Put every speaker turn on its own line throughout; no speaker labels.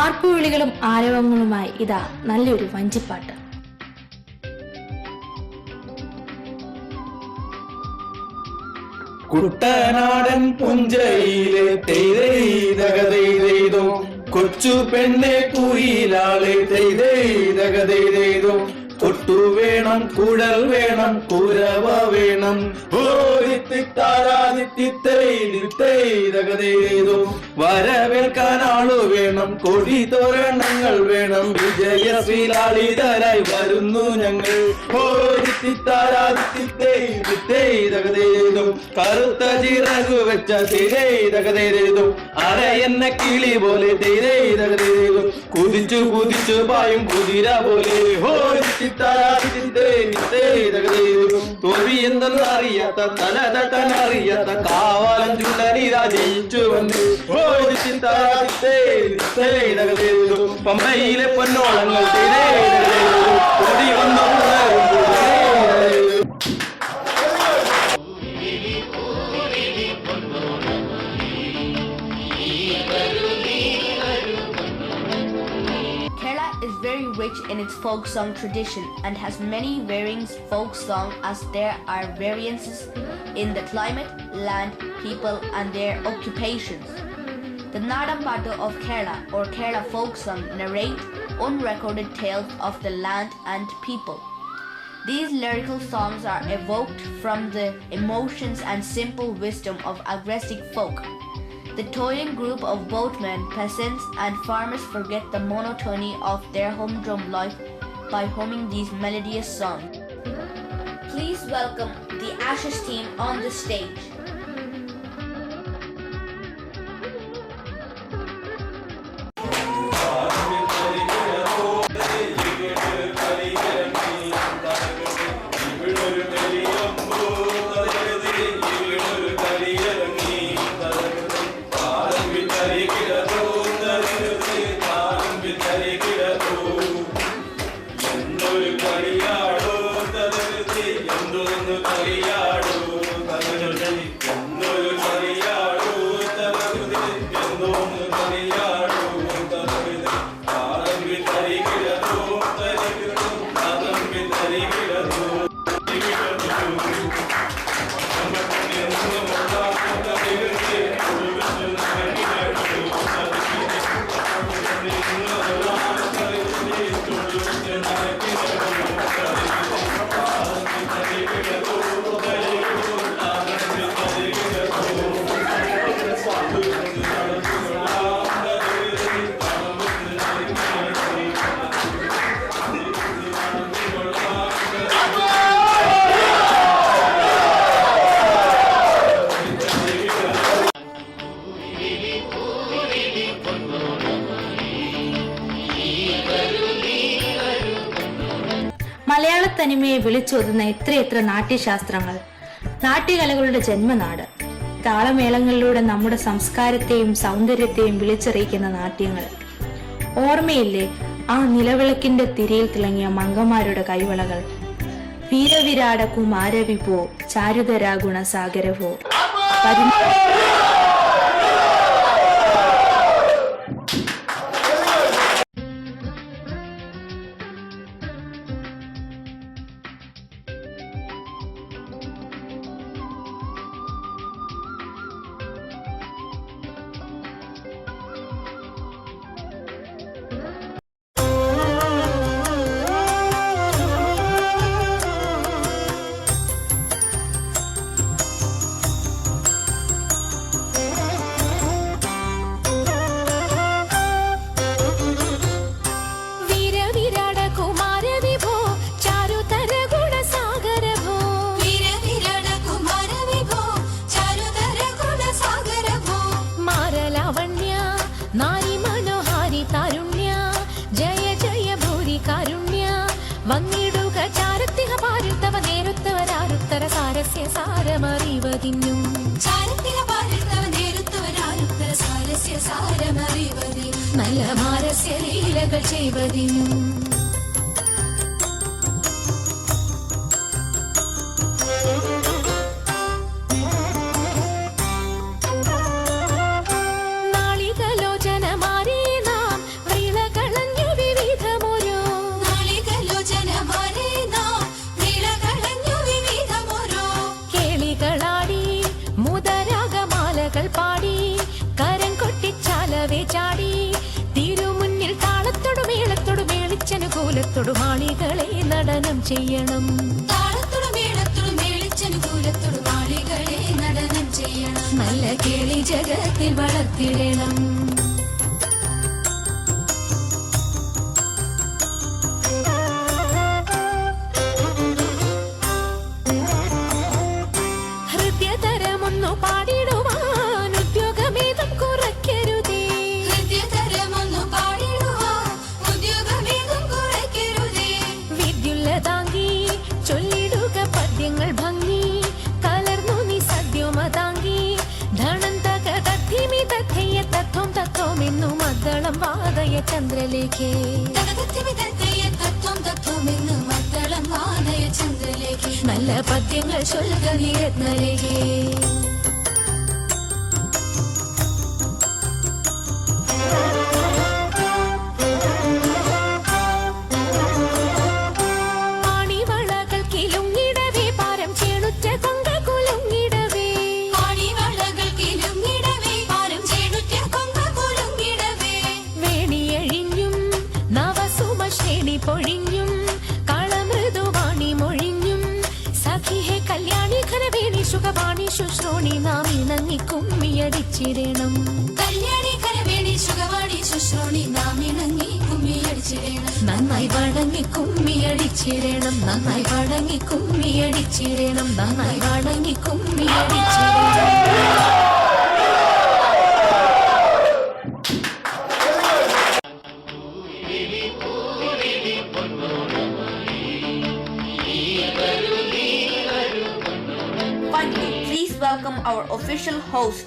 ആർപ്പുവിളികളും ആരവങ്ങളുമായി ഇതാ നല്ലൊരു വഞ്ചിപ്പാട്ട്.
കുട്ടനാടൻ പുഞ്ചയിലെ തെയ്തെയ്തോ കൊച്ചു പെണ്ണെ കുയിലാളെ തെയ്തെയ്തോ കൊട്ടു വേണം കുഴൽ വേണം കുരവ വേണം ഓരിത്തിത്താരാതിത്തിത്തൈതകതേതോ വരവേൽക്കാൻ ആളു വേണം കൊടി തോരണങ്ങൾ വേണം വിജയശ്രീലാളിതരായി വരുന്നു ഞങ്ങൾ ഓരിത്തിത്താരാതിത്തിത്തൈതകതേതോ കറുത്ത ചിറകു വെച്ച തിരൈതകതേതോ അരയെന്ന കിളി പോലെ തിരൈതകതേതോ കുതിച്ചു കുതിച്ചു പായും കുതിര പോലെ തോൽവി എന്തെന്ന് അറിയാത്ത തല തട്ടാൻ അറിയാത്ത കാവാലം ചുണ്ടനിതാ ജയിച്ചു വന്നു പമ്പയിലെ പൊന്നോളങ്ങൾ ഓടി വന്നു.
Is very rich in its folk song tradition and has many varying folk songs as there are variances in the climate, land, people and their occupations. The Nadam Paattu of Kerala or Kerala folk song narrate unrecorded tales of the land and people. These lyrical songs are evoked from the emotions and simple wisdom of aggressive folk. The toiling group of boatmen, peasants and farmers forget the monotony of their humdrum life by humming these melodious songs. Please welcome the Ashes team on the stage.
മലയാള തനിമയെ വിളിച്ചോതുന്ന എത്രയെത്ര നാട്യശാസ്ത്രങ്ങൾ, നാട്യകലകളുടെ ജന്മനാട്. താളമേളങ്ങളിലൂടെ നമ്മുടെ സംസ്കാരത്തെയും സൗന്ദര്യത്തെയും വിളിച്ചറിയിക്കുന്ന നാട്യങ്ങൾ. ഓർമ്മയില്ലേ ആ നിലവിളക്കിന്റെ തിരിയിൽ തിളങ്ങിയ മംഗമാരുടെ കൈവളകൾ? വീരവിരാട കുമാരവിഭോ ചാരുതരാ ഗുണസാഗരഭോ.
വങ്ങിടുക ചാരത്തിക പാരിൽ തവ നേരുത്തവരാരുത്തര സാരസ്യ സാരമറിവതിന്നും ചാരത്തിക പാരിൽ തവ നേരുത്തവരാരുത്തര സാരസ്യ സാരമറിവതിനും നല്ല മാരസ്യ ലീലകൾ ചെയ്വതിനും നാളികലോചന മാറി നാം താളത്തുടമേളത്തോടും ആളികളെ നടനം ചെയ്യണം. താളത്തോടും മേളത്തോടും മേളിച്ചനുകൂലത്തോടും ആളികളെ നടനം ചെയ്യണം. നല്ല കേളി ജഗത്തിൽ വളർത്തിടണം. ഹൃദയതരമൊന്നു പാടിടുവാൻ ഉദ്യോഗമേതും കുറയ്ക്കരുതേ. ഹൃദയതരമൊന്നു പാടിടുവാൻ ഉദ്യോഗമേതും കുറയ്ക്കരുതേ. വിദ്യുല്ലതാങ്കി ചൊല്ലിടുക പദ്യങ്ങൾ ഭംഗി കലർന്നു നീ സദ്യമതാങ്കി. ധനം തകതത്തിമി തത്തയ്യ തത്വം തത്വമെന്നു മദ്ദളം വാദയ ചന്ദ്രലേഖേ. നല്ല പദ്യങ്ങൾ ചൊല്ലുക നീ രത്നലേഖേ. പാണിവളകൾ കിലുങ്ങിടവേ പാരം ചേണുറ്റ കൊങ്ക കുലുങ്ങിടവേ. പാണിവളകൾ കിലുങ്ങിടവേ പാരം ചേണുറ്റ കൊങ്ക കുലുങ്ങിടവേ. വേണിയഴിഞ്ഞും നവസുമശ്രേണി പൊഴിഞ്ഞും കളമൃദുവാണി മൊഴിഞ്ഞും സഖിഹെ കല്യാണി ഘനവേണി സുഖവാണി ശുശ്രോണി നാം ഇണങ്ങി കുമ്മിയടിച്ചിടണം. കല്യാണി ഘനവേണി സുഖവാണി ശുശ്രോണി നാം ഇണങ്ങി കുമ്മിയടിച്ചിടണം. നന്നായി വഴങ്ങി കുമ്മിയടിച്ചിടണം. നന്നായി വഴങ്ങി കുമ്മിയടിച്ചിടണം. നന്നായി വഴങ്ങി കുമ്മിയടിച്ചിടണം.
Finally, please welcome our official host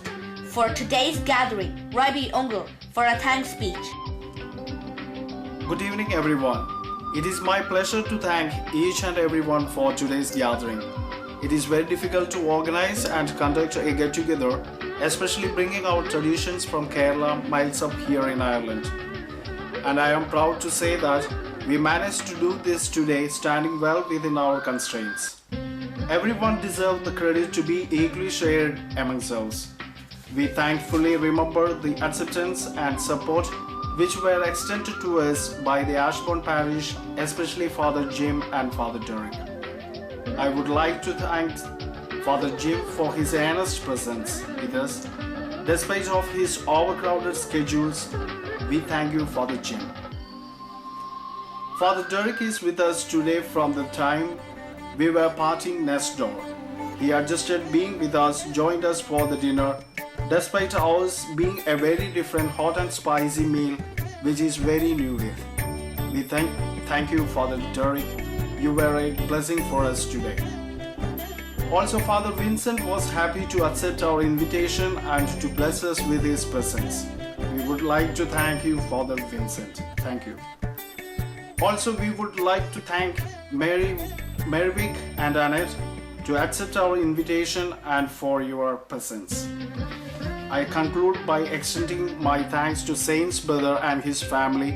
for today's gathering, Rabi Ongur, for a thanks speech.
Good evening, everyone. It is my pleasure to thank each and everyone for today's gathering. It is very difficult to organize and conduct a get-together, especially bringing our traditions from Kerala miles up here in Ireland. And I am proud to say that we managed to do this today standing well within our constraints. Everyone deserves the credit to be equally shared amongst us. We thankfully remember the acceptance and support which were extended to us by the Ashbourne parish, especially Father Jim and Father Derek. I would like to thank Father Jim for his earnest presence with us. Despite of his overcrowded schedules, we thank you, Father Jim. Father Derek is with us today from the time we were parting next door. He adjusted being with us, joined us for the dinner, despite ours being a very different hot and spicy meal, which is very new here. We thank you, Father Derek. You were a blessing for us today. Also, Father Vincent was happy to accept our invitation and to bless us with his presence. We would like to thank you, Father Vincent. Thank you. Also, we would like to thank Mervik and Annette to accept our invitation and for your presence. I conclude by extending my thanks to Saint's brother and his family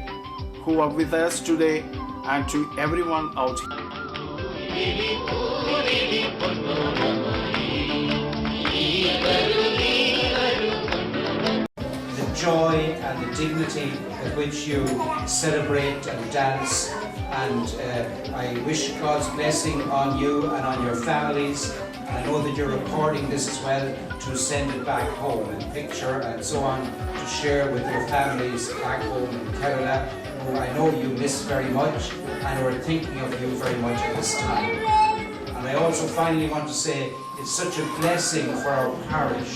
who are with us today and to everyone out here.
The joy and the dignity with which you celebrate and dance, and I wish God's blessing on you and on your families. And I know that you're recording this as well to send it back home and picture and so on to share with your families back home in Kerala, who I know you miss very much and who are thinking of you very much at this time. And I also finally want to say it's such a blessing for our parish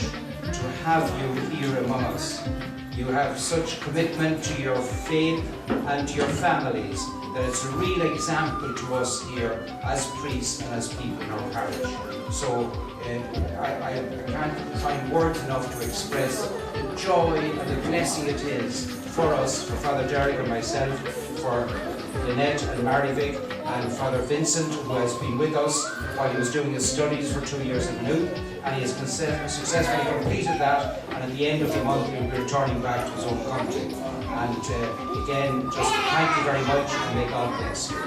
to have you here among us. You have such commitment to your faith and to your families that it's a real example to us here as priests and as people in our parish. So I can't find words enough to express the joy and the blessing it is for us, for Father Derek and myself, for Lynette and Marivik, and Father Vincent, who has been with us while he was doing his studies for 2 years at New, and he has successfully completed that, and at the end of the month he'll be returning back to his own country. And again, just thank you very much, and may God bless you.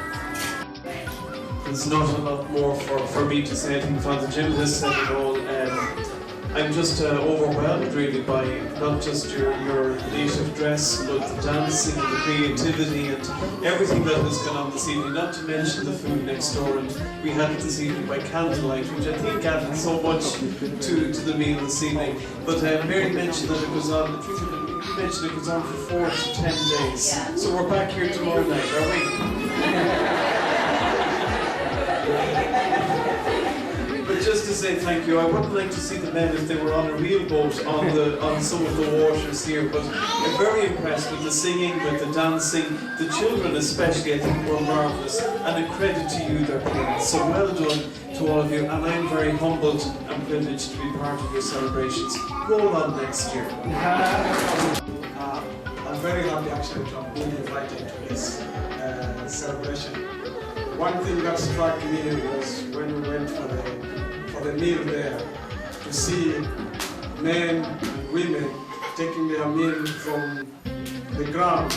There's not a lot more for me to say. I think Father Jim has said it all. I'm just overwhelmed really by not just your native dress, but the dancing and the creativity and everything that has gone on this evening, not to mention the food next door. And we had it this evening by candlelight, which I think added so much to the meal this evening. But Mary mentioned that it was on, I think you mentioned it goes on for 4 to 10 days. So we're back here tomorrow night, are we? But just to say thank you, I would like to see the men if they were on a real boat on some of the waters here. But I'm very impressed with the singing, with the dancing. The children especially, I think, were marvellous. And a credit to you, their parents. So well done to all of you. And I'm very humbled and privileged to be part of your celebrations. Roll on next year.
I'm very happy actually to have been invited to this celebration. One thing that struck me was when we went for the meal there, to see men and women taking their meal from the ground.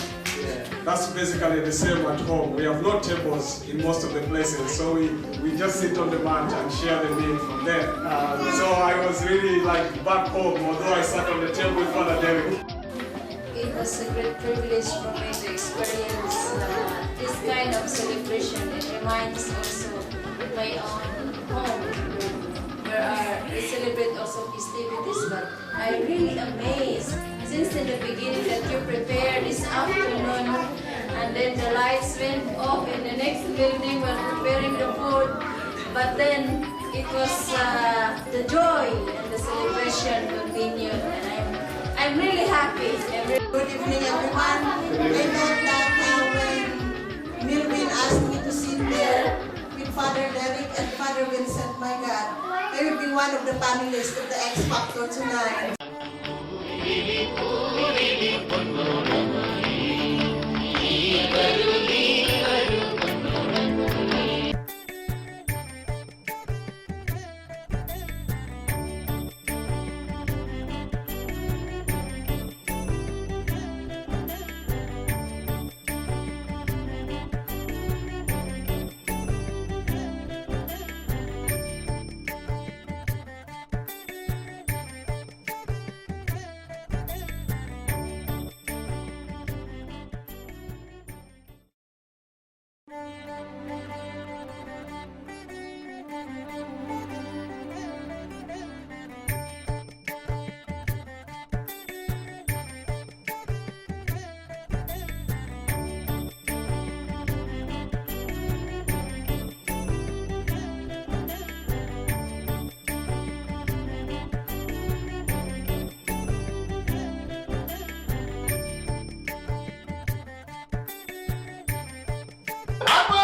That's basically the same at home. We have no tables in most of the places, so we just sit on the mat and share the meal from there. So I was really like back home, although I sat on the table with Father Derek.
It was a great privilege for me to experience this kind of celebration. It reminds also my own home, where we celebrate also festivities. But I'm really amazed since in the beginning that you prepared this afternoon, and then the lights went off in the next building while preparing the food. But then it was the joy and the celebration continued, and I'm really happy.
Good evening, everyone. I know that when Milvin asked me to sit there with Father Derek and Father Vincent, my God, I will be one of the panelists of the X Factor tonight.
Apa